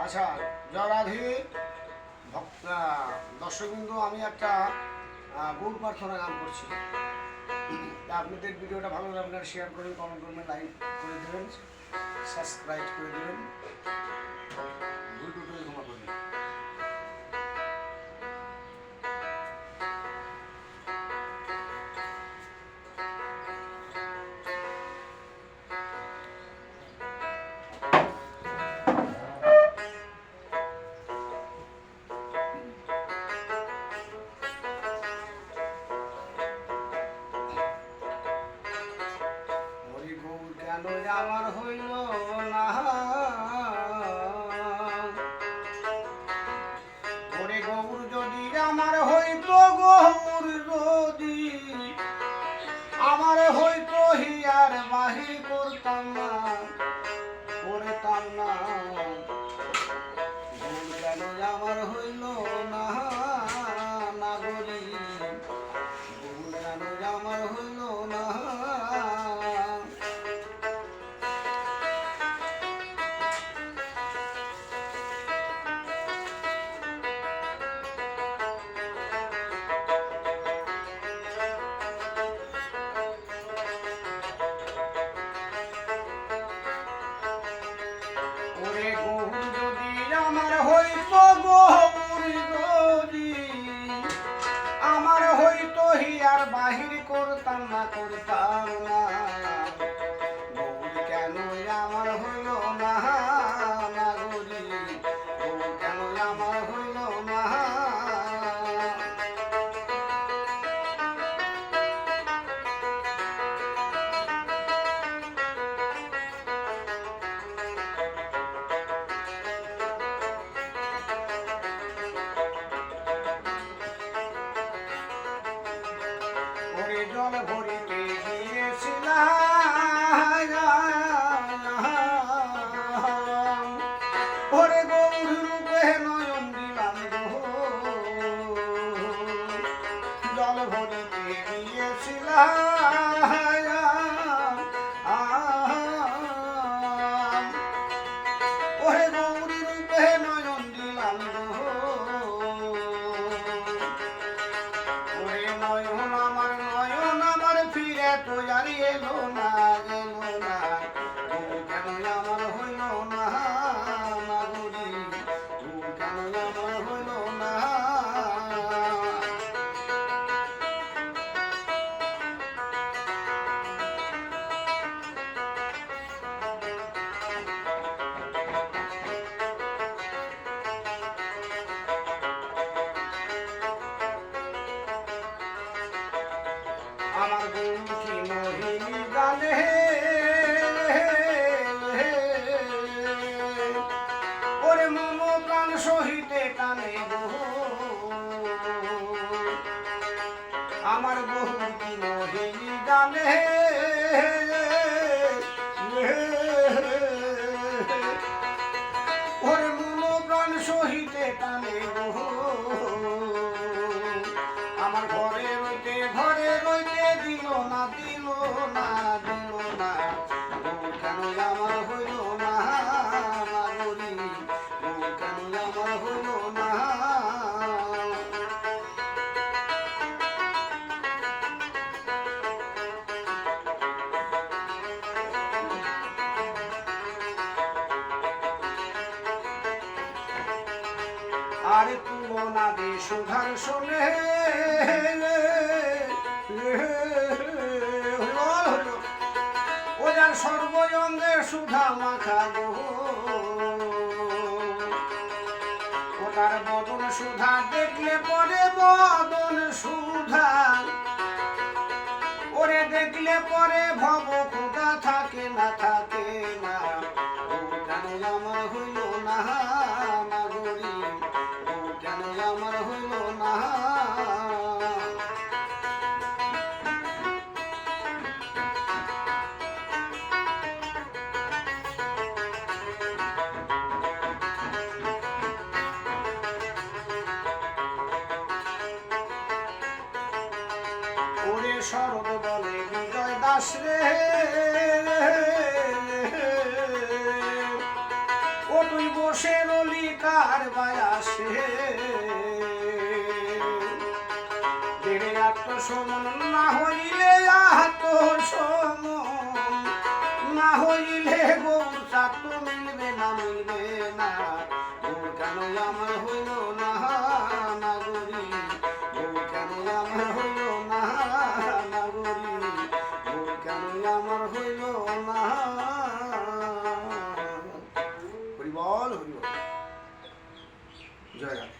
আচ্ছা, জয়রাধি দর্শকবৃন্দ, আমি একটা গৌর প্রার্থনা গান করছি। আপনাদের ভিডিওটা ভালো লাগলে আপনারা শেয়ার করবেন, কমেন্ট করবেন, লাইক করে দেবেন, সাবস্ক্রাইব করে দেবেন, ভুল টুটুল ক্ষমা করবেন। কেন আমার হইল না, ওরে গৌর যদি আমার হইতো, গৌর যদি আমার হইতো, হিয়ার বাহির করতাম না, করতাম না। গৌর কেন আমার হইল না, নাগরী গৌর কেন আমার হইল না। ওরে গৌর যদি আমার হইতো, গৌর যদি আমার হইতো, হিয়ার বাহির করতাম না, করতাম না। গৌর কেন আমার হইল না, নাগরী গৌর কেন আমার হইল না। ওরে জল ভরিতে গিয়েছিলাম, ওরে গৌর রূপে নয়ন দিলাম গো। জল ভরিতে গিয়েছিলাম, ওরে গৌর রূপে নয়ন দিলাম গো। ওরে নয়ন আমার ফিরে তো আর এলো না, এলো না। গৌর কেন আমার হইল না, নাগরী গৌর কেন আমার হইল না। আমার গৌর কি মোহিনী গানে, ওরে মম প্রাণ সহিতে টানে গো। আমার গৌর কি মোহিনী গানে, ওরে মম প্রাণ সহিতে টানে গো। আমার ঘরে রইতে দিল না, দিল না, দিল না। গৌর কেন আমার হইল না, নাগরী গৌর কেন আমার হইল না। আর তুলনা দে সুধার শোনে, ওজার সর্বঙ্গে সুধা মাখা গো। ওটার বদন সুধা দেখলে পরে, বদন সুধা ওরে দেখলে পরে ভব ক্ষুধা থাকে না, থাকে না। গৌর কেন আমার হইল না, নাগরী গৌর কেন আমার হইল না। ওরে শরৎ বলে বিজয় দাস রে, দোষের অলিকার বায়াসে দেড়ে আত্মসমন না হইলে আত্মসমন না হইলে গৌর সাত মিলবে না মিলবে না গৌর কেন আমার হইল না নাগরী গৌর কেন আমার হইল না নাগরী গৌর কেন আমার হইল না হরি বল জয় রাধে।